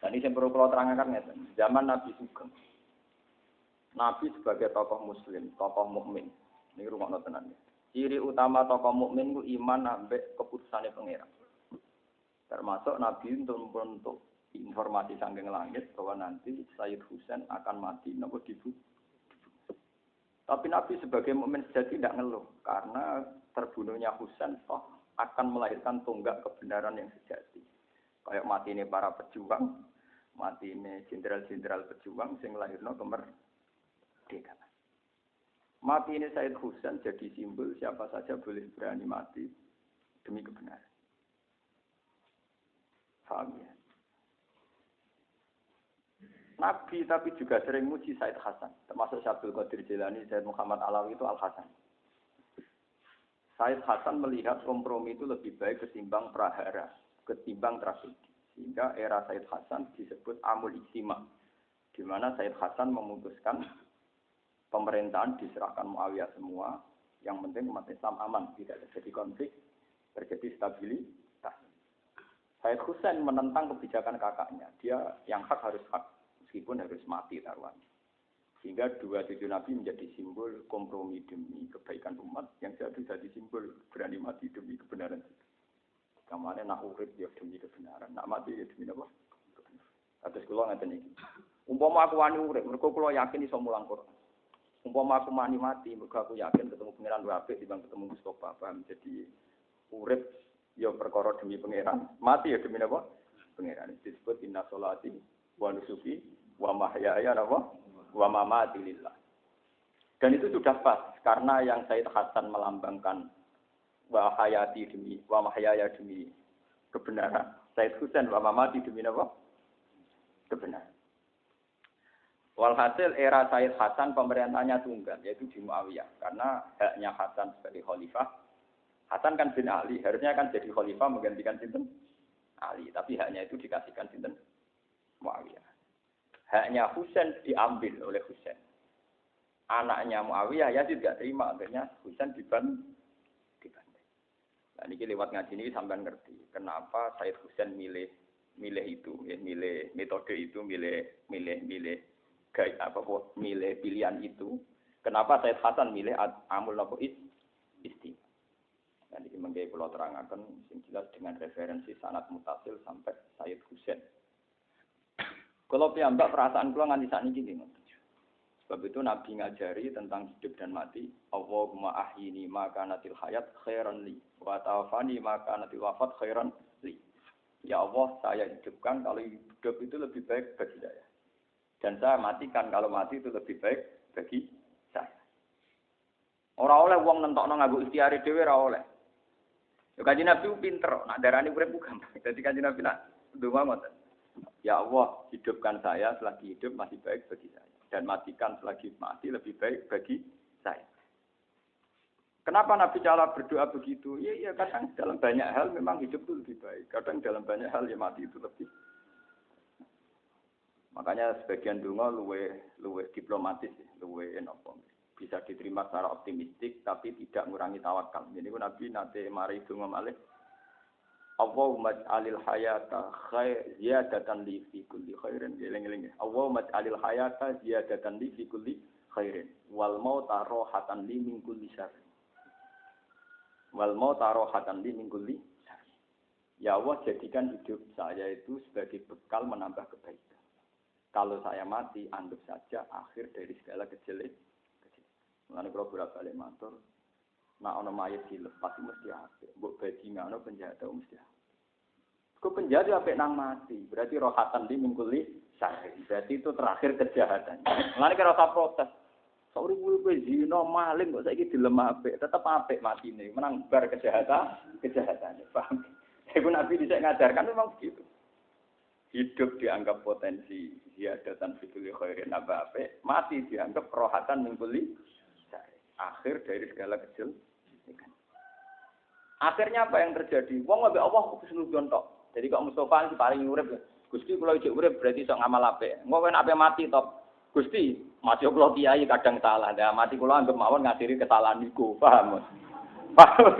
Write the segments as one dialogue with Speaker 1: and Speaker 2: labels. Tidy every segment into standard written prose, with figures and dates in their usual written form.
Speaker 1: Dan ini yang perlu kalau terangkan ngeten. Zaman Nabi Sugeng. Nabi sebagai tokoh muslim, tokoh mukmin. Ini rungokno tenan. Ciri utama tokoh mukmin ku iman ambek keputusane pangeran. Termasuk Nabi untuk informasi saking langit bahwa nanti Sayyid Husain akan mati nopo dibunuh. Tapi Nabi sebagai mukmin sejati tidak ngeluh karena terbunuhnya Husain toh akan melahirkan tonggak kebenaran yang sejati. Kayak mati ini para pejuang, mati ini jenderal-jenderal pejuang sing lahirno kemerdekaan. Mati ini Sayyid Husain jadi simbol siapa saja boleh berani mati demi kebenaran. Paham ya? Nabi tapi juga sering muji Sayyid Hasan, termasuk Syabdul Qadir Jilani, Sayyid Muhammad Alawi itu Al-Hasan. Sayyid Hasan melihat kompromi itu lebih baik ketimbang prahara, ketimbang tragedi. Sehingga era Sayyid Hasan disebut Amul Ijtima, di mana Sayyid Hasan memutuskan pemerintahan diserahkan Muawiyah semua, yang penting umat Islam aman, tidak terjadi konflik, terjadi stabilitas. Sayyid Husain menentang kebijakan kakaknya, dia yang hak harus hak, meskipun harus mati taruhannya. Sehingga dua cucu Nabi menjadi simbol kompromi demi kebaikan umat, yang jadi simbol berani mati demi kebenaran. Kamane nak urip ya demi kebenaran, nak mati ya demi apa? Atus kula ngaten iki. Umpama aku wani urip, mergo kula yakin iso mulang Quran. Umpama aku mati, mergo aku yakin ketemu pangeran luwih apik dibanding ketemu Mustofa, paham? Jadi urip ya perkara demi pangeran, mati ya demi apa? Pangeran. Disebut inna sholati wa nusuki wa mahyaya wa mamati lillah. Dan itu sudah pas karena yang Sayyid Hasan melambangkan wa hayati demi wa mahyaya demi kebenaran. Sayyid Husain wa mamati demi apa? Kebenaran. Walhasil era Sayyid Hasan pemerintahnya tunggal, yaitu di Muawiyah. Karena haknya Hasan sebagai khalifah. Hasan kan bin Ali, harusnya kan jadi khalifah menggantikan sinten? Ali. Tapi haknya itu dikasihkan sinten? Muawiyah. Haknya Husain diambil oleh Husain. Anaknya Muawiyah Yazid tidak terima, akhirnya Husain dibantai. Nah ini lewat ngaji ini sampai ngerti kenapa Sayyid Husain milih itu, ya, milih metode itu, milih gaya apa kok milih pilihan itu. Kenapa Sayyid Hasan milih amul napa isti. Dan ini mengke kula terangaken sing jelas dengan referensi sanad mutasil sampai Sayyid Husain. Kalau piyambak perasaan kula nganti sakniki nggih. Sebab itu Nabi ngajari tentang hidup dan mati. Allahumma ahyini ma kanatil hayat khairan li wa tawafani ma kanatil wafat khairan li. Ya Allah, saya hidupkan kalau hidup itu lebih baik bagi saya. Dan saya matikan kalau mati itu lebih baik bagi saya. Ora oleh wong nentokno nganggo ikhtiare dhewe ora oleh. Ya Kanjeng Nabi pinter, nak darani urip gampang. Dadi Kanjeng Nabi nak ndonga ngoten. Ya Allah, hidupkan saya selagi hidup masih baik bagi saya. Dan matikan selagi mati lebih baik bagi saya. Kenapa Nabi cara berdoa begitu? Ya kadang dalam banyak hal memang hidup itu lebih baik. Kadang dalam banyak hal ya mati itu lebih. Makanya sebagian donga luwe diplomatis, luwe napa. Bisa diterima secara optimistik tapi tidak mengurangi tawakal. Jadi Nabi nate mari donga malih. Allahumma ij'alil hayata ziyadatan li fi kulli khairin. Eling-eling. Allahumma ij'alil hayata ziyadatan li fi kulli khairin. Wal mauta rahatan li min kulli syarr. Wal mauta rahatan li min kulli syarr. Ya Allah, jadikan hidup saya itu sebagai bekal menambah kebaikan. Kalau saya mati, anggap saja akhir dari segala kejelekan. Mulane kula bolak-balik matur, nek ana mayit dilepas mesti apik. Mbok bajingane penjahat mesti apik. Kok penjahat apik nang mati, berarti rohatan di mingkuli syahid. Berarti itu terakhir kejahatan. Mulane kira usah protes. Sauri kuwi zina maling kok saiki dilem apik, tetep apik matine. Menang bar kejahatane. Paham? Iku Nabi dhisik ngajarkan memang begitu. Hidup dianggap potensi ziyadatan fikul khairin nambah apik, mati dianggap rohatan mingkuli syahid. Akhir dari segala kejelekan. Akhirnya apa yang terjadi? Wong ambek Allah kesunudan tok. Jadi kok Mustofa iki paling urip, Gusti kula iki urip berarti iso ngamal apik. Engko nek ape mati tok. Gusti, masih kula kiai kadang salah. Lah mati kula anggap mawon ngadiri kesalahan niku, paham? Paham.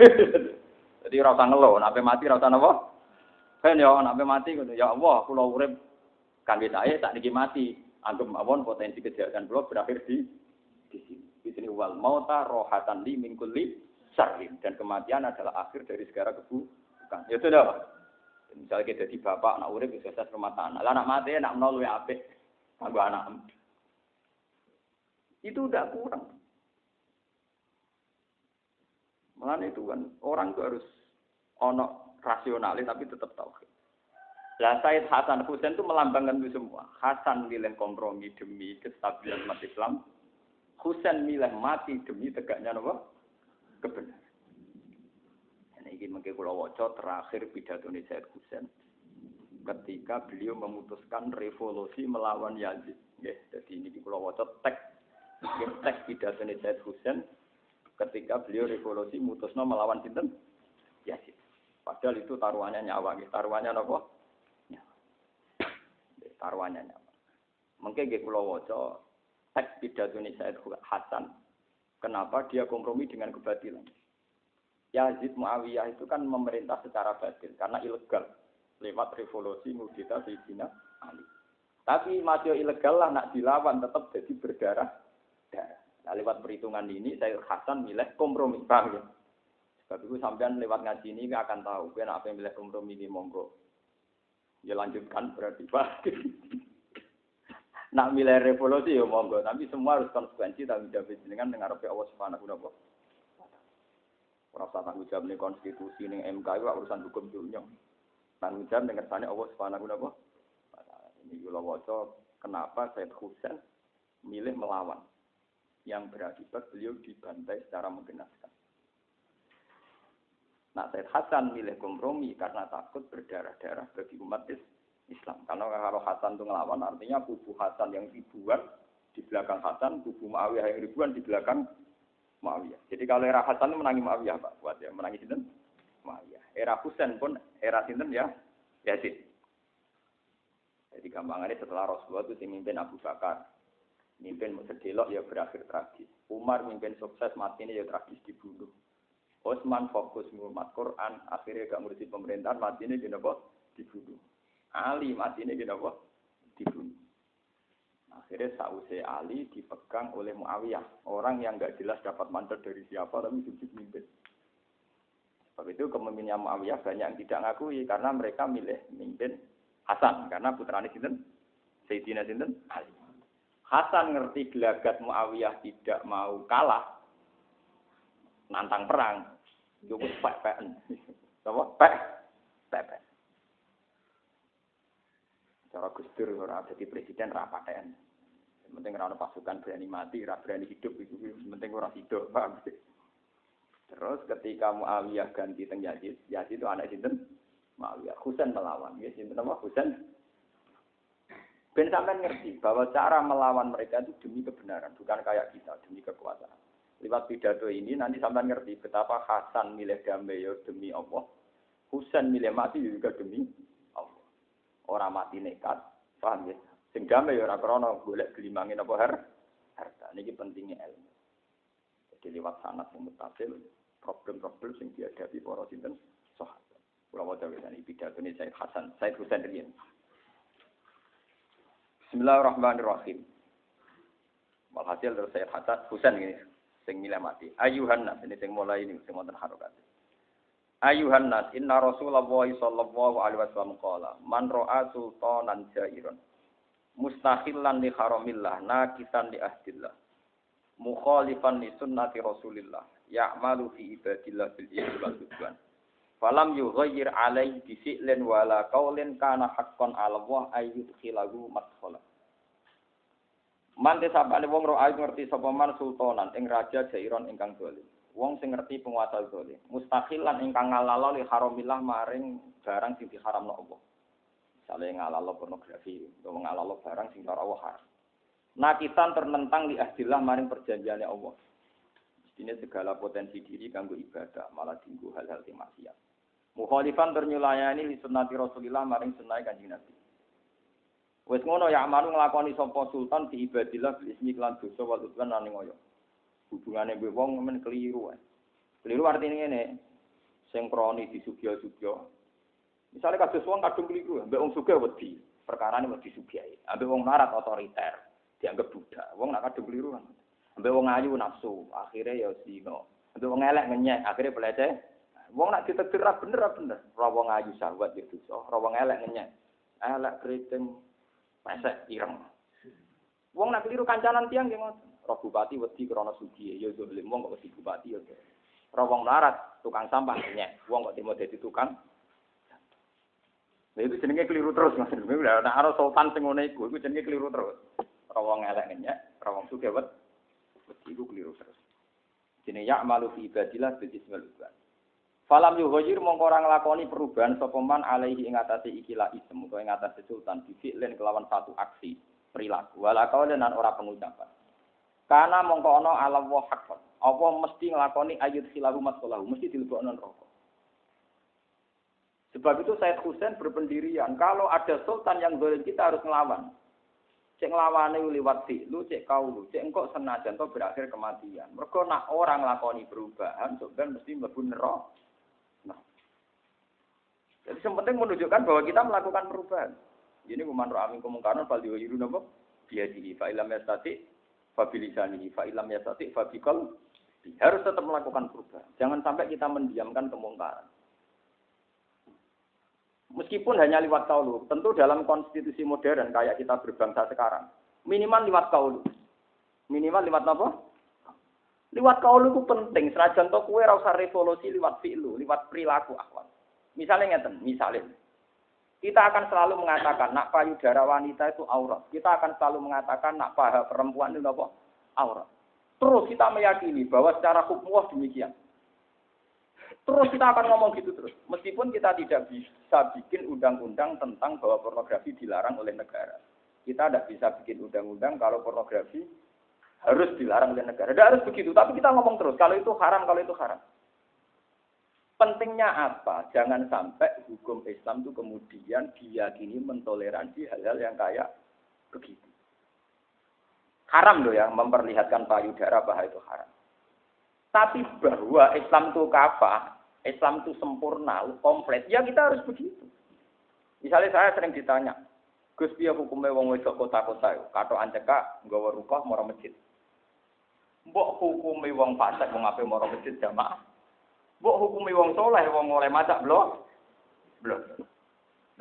Speaker 1: Jadi ora usah ngeluh, nek ape mati ora usah napa? Kan ya nek ape mati ngono, ya Allah kula urip Kangge saya tak niki mati. Anggap mawon potensi kejahatan kula berakhir di sini. Di sini wal mauta rohatan li min kulli syarrin dan kematian adalah akhir dari segala keburukan. Ya sudah. Misalnya kita jadi bapak, anak urip bisa sukses rumah tangga. Lah anak mati, anak menol luwe apik. Kanggo anak. Itu udah kurang. Makanya itu kan orang itu harus ono rasionalis tapi tetap tauhid. Lah Said Hasan Husain itu melambangkan itu semua. Hasan milih kompromi demi kestabilan umat Islam. Husain milih mati demi tegaknya apa? Kebenaran. Ini mungkin kalau waca terakhir pidato Said Husain ketika beliau memutuskan revolusi melawan Yazid. Ya, jadi ini kalau waca teks pidato Said Husain ketika beliau revolusi mutusno melawan sinten? Yazid. Padahal itu taruhannya nyawa, taruhannya apa? Nyawa. Taruhannya nyawa. Mungkin nggih kula waca teks pidato Said Hasan. Kenapa dia kompromi dengan kebatilan? Yazid Muawiyah itu kan memerintah secara batil karena ilegal lewat revolusi mukjizat Sayyidina Ali. Tapi masih ilegal lah nak dilawan tetap jadi berdarah. Nah, lewat perhitungan ini Said Hasan milih kompromi, paham ya? Sebab itu sampean lewat ngaji ini akan tahu kan apa yang milih kompromi ini monggo. Ya lanjutkan berarti Pak. Nak milih revolusi ya monggo, tapi semua harus konsekuensi tanggung jawab jenengan dengan Allah Subhanahu wa taala. Ora usah tanggung jawab ning konstitusi ning MK itu urusan hukum dunia. Tanggung jawab ning kersane Allah Subhanahu wa taala. Ini kula waca kenapa Said Husain milih melawan yang berakibat beliau dibantai secara menggenaskan. Nah, Said Hasan milih kompromi karena takut berdarah-darah bagi umat Islam. Karena kalau Hasan itu ngelawan, artinya kubu Hasan yang ribuan di belakang Hasan, kubu Muawiyah yang ribuan di belakang Muawiyah. Jadi kalau era Hasan itu menangi Muawiyah, Pak. Buat ya, menangi sinten? Muawiyah. Era Husain pun era sinten ya? Yazid. Jadi gampangannya setelah Rasulullah itu mimpin Abu Bakar. Mimpin sedelok ya berakhir tragis. Umar mimpin sukses mati ini ya tragis dibunuh. Utsman fokus ngumat Quran, akhirnya gak ngurusi pemerintahan mati ini dibunuh. Ali mati ini dibunuh. Akhirnya sausai Ali dipegang oleh Muawiyah, orang yang gak jelas dapat mandat dari siapa tapi sujud mimpin. Sebab itu kepemimpinannya Muawiyah banyak yang tidak ngakui karena mereka milih mimpin Hasan karena putrane sinten? Sayyidina sinten? Ali. Hasan ngerti gelagat Muawiyah tidak mau kalah, nantang perang, cukup pek-peken. Apa? Pek-pek. Cara Gus Dur ora dadi presiden ra paten. Penting ora ana pasukan berani mati, ora berani hidup itu penting ora hidup, paham. Terus ketika Muawiyah ganti teng Yazid, Yazid itu anak sinten? Muawiyah. Husain melawan, ya sinten apa? Husain. Ben sampean ngerti bahwa cara melawan mereka itu demi kebenaran, bukan kayak kita demi kekuasaan. Lewat pidato ini nanti sampean ngerti betapa Hasan milih damai ya demi Allah. Husain milih mati juga demi Allah. Orang mati nekat, paham ya? Sing damai ya ora krana golek gelimangin apa harta. Niki pentingnya ilmu. Jadi lewat sanad sing mutasil, problem-problem sing dihadapi para sinten sahabat. Kula waca wisani pidato ini Said Hasan, Said Husain riyen. Bismillahirrahmanirrahim. Walhasil terus Said Hasan Husain ini sing milih mati. Ayuhan nas ini sing mulai ini sing wonten harokat. Ayuhan nas inna Rasulullah sallallahu alaihi wasallam qala man ra'a sultanan jairan mustakhillan li haramillah nakisan li ahdillah mukhalifan li sunnati Rasulillah ya'malu fi ibadillah bil wal udwan falam yughayyir alaihi bi fi'lin wala qaulin kana haqqan 'ala Allah ayyudkhilahu madkhala. Man desapane wong ro ayu ngerti sapa man sultanan ing raja jairon ingkang dolim. Wong sing ngerti penguasa dolim. Mustakhilan ingkang ngalalo li haramillah maring barang sing diharamno Allah. Misale ngalalo pornografi, utawa ngalalo barang sing ora Allah haram. Nakisan ternentang li ahdillah maring perjanjiane Allah. Mestine segala potensi diri kanggo ibadah malah dienggo hal-hal sing maksiat. Mukhalifan ternyulayani li sunnati Rasulillah maring sunnahe Kanjeng Nabi. Wes ngono ya amalu nglakoni sapa sultan di ibadillah bil ismi lan dosa wal udwan lan ngoyo. Hubungane mbek wong men keliru ae. Keliru artine ngene. Sing kroni disugya-sugya. Misale kados wong kadung keliru, mbek wong sugih wedi. Perkara ini mesti disugihi. Ambek wong melarat otoriter, dianggap budak. Wong nak kadung keliru kan. Ambek wong ayu nafsu, akhirnya ya zina. Ambek wong elek ngenyek, akhirnya peleceh. Wong nak ditetir ra bener. Ora wong ayu syahwat ya dosa, ora wong elek ngenyek. Elek keriting pesek ireng. Wong nak keliru kancanan tiang nggih ngoten. Roh bupati wedi krana sugih, ya dolim wong kok wedi bupati ya. Roh wong melarat, tukang sampah ngenyek. Wong kok demo dadi tukang. Nah itu jenenge keliru terus Mas. Nek ana sultan sing ngene iku jenenge keliru terus. Roh wong elek ngenyek, roh wong sugih wedi iku keliru terus. Jenenge ya'malu fi ibadillah bil ismil ubad. Falam yughayir mongko ora nglakoni perubahan sapa man alaihi ing atase ikilah ism utawa ing atase sultan bifi'len kelawan satu aksi perilaku wala kaulan ora pengucapan. Karena mongko ana alam wa haqqan. Apa mesti nglakoni ayat khilahu masalahu mesti dilebokno neraka. Sebab itu Said Husain berpendirian kalau ada sultan yang zalim kita harus nglawan. Cek nglawane liwat fi'lu, cek kaulu, cek engko senajan to berakhir kematian. Mergo nak orang nglakoni perubahan sampeyan mesti mlebu neraka. Jadi yang penting menunjukkan bahwa kita melakukan perubahan. Ini kuman ro'amin kemungkaran fal yuhiru napa biadihi fa ilam yastati fa bilisanihi fa ilam yastati fa bikal harus tetap melakukan perubahan. Jangan sampai kita mendiamkan kemungkaran. Meskipun hanya lewat qaulu, tentu dalam konstitusi modern kayak kita berbangsa sekarang, minimal lewat qaulu. Minimal lewat apa? Lewat qaulu itu penting, senajan to kowe ora usah revolusi lewat fi'lu, lewat perilaku akhwat. Misalnya ngeten, kita akan selalu mengatakan nak payudara wanita itu aurat. Kita akan selalu mengatakan nak paha perempuan itu apa? Aurat. Terus kita meyakini bahwa secara hukum demikian. Terus kita akan ngomong gitu terus. Meskipun kita tidak bisa bikin undang-undang tentang bahwa pornografi dilarang oleh negara. Kita tidak bisa bikin undang-undang kalau pornografi harus dilarang oleh negara. Tidak harus begitu. Tapi kita ngomong terus. Kalau itu haram, kalau itu haram. Pentingnya apa? Jangan sampai hukum Islam itu kemudian diyakini mentoleransi hal-hal yang kayak begitu. Haram loh ya, memperlihatkan payudara bahwa itu haram. Tapi bahwa Islam itu kafah, Islam itu sempurna, komplit, ya kita harus begitu. Misalnya saya sering ditanya, Gus piye hukume wong wedok kota-kota yo, katokan cekak nggawa rukoh marang masjid. Mbok hukume wong fasik wong ape marang masjid jamaah. Mbok hukumi wong soleh, wong oleh masak belum.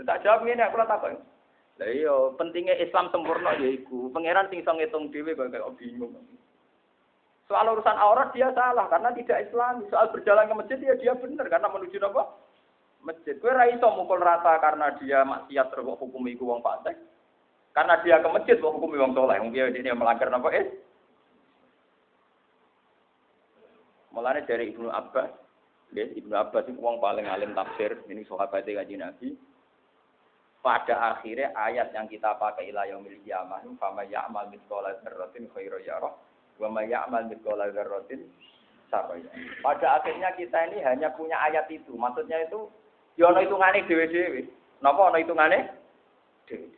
Speaker 1: Tak jawab ngene aku takon. Lah iya, pentingnya Islam sempurna yaiku pangeran sing iso ngitung dhewe kok bingung. Soal urusan aurat dia salah karena tidak Islam. Soal berjalan ke masjid dia benar karena menuju apa? Masjid. Kowe ra iso mukul rata karena dia maksiat terus hukumi iku wong fasik. Karena dia ke masjid kok hukumi wong soleh, wong dia melanggar napa Mulane dari Ibnu Abbas Ibnu Abbas itu wong paling alim tafsir, ini sahabat Kanjeng Nabi. Pada akhirnya ayat yang kita pakai ila yaumil qiyamah, fa may ya'mal mithqala dzarratin khairan yarah, wa may ya'mal mithqala dzarratin syarran yarah. Pada akhirnya kita ini hanya punya ayat itu. Maksudnya itu ya ana hitungane dhewe-dhewe. Napa ana hitungane? Dhewe.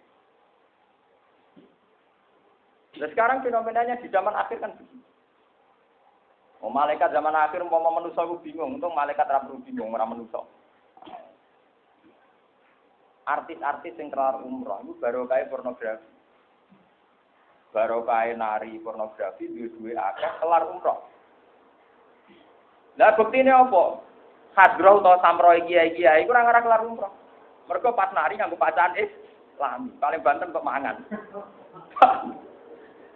Speaker 1: Nah, sekarang fenomenanya di zaman akhir kan begitu. Malaikat zaman akhir umpama manusa ku bingung, untung malaikat ora perlu bingung ora manusa. Artis-artis sing kelar umrah iku barokah pornografi. Barokah nari pornografi duwe-duwe akeh kelar umrah. Lah buktine apa? Hadroh utawa samroe kiai-kiai iku ora ngarah kelar umrah. Mergo pas nari nganggo pacaan Islam, paling banten kok mangan.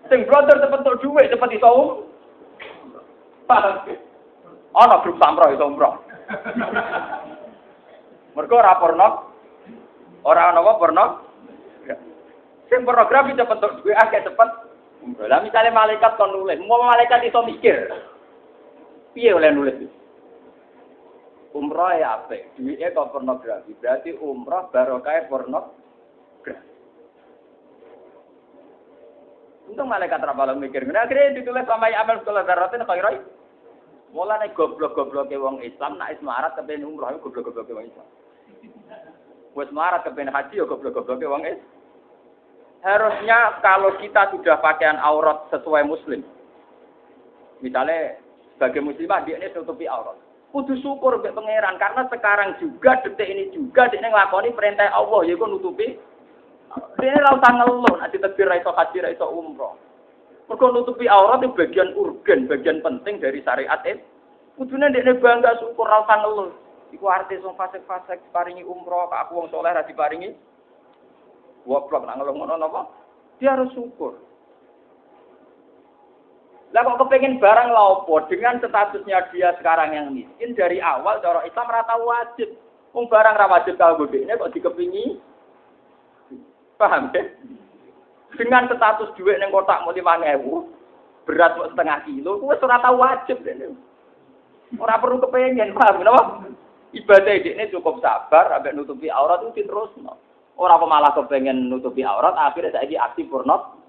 Speaker 1: Sing brother cepet entuk dhuwit, cepet iso ana grup samro iso umroh. Mergo ora porno. Ora ana apa porno. Sing pornografi cepet entuk duwe akeh cepet. Lah misale malaikat kon nulis, mau malaikat iso mikir. Piye oleh nulis? Umroh ya apik, duwike kok pornografi. Berarti umroh barokah pornografi. Untung malaikat ra bakal mikir. Akhirnya ditulis sama amal sekolah daratin khairai. Mulane goblok-gobloke wong Islam nek wis marat kepen umroh goblok-gobloke wong Islam. Wis marat kepen haji ya goblok-gobloke wong Islam. Harusnya kalau kita sudah pakaian aurat sesuai muslim. Misalnya sebagai muslimah dia ini tutupi aurat. Kudu syukur mbek pangeran karena sekarang juga detik ini juga dia nglakoni perintah Allah yaiku nutupi Dene ra usah ngeluh, nek ditebir ra iso haji ra iso umroh. Mergo nutupi aurat itu bagian urgen, bagian penting dari syariat itu. Kudune ndekne bangga syukur ra usah ngeluh. Iku artis wong fasik-fasik diparingi umroh, kok aku wong saleh ra diparingi. Goblok nak ngeluh ngono napa? Dia harus syukur. Lah kok kepengen barang laopo dengan statusnya dia sekarang yang miskin dari awal cara Islam ra tau wajib. Wong barang ra wajib kanggo dekne kok dikepingi. Paham ya? Dengan status duit ning kotak mau 5.000, berat mau setengah kilo, kuwi wis ora tau wajib dene. Ora perlu kepengen, paham napa? Ibadah dekne cukup sabar ambek nutupi aurat itu diterusno. Ora kok malah kepengen nutupi aurat akhirnya saiki aksi porno.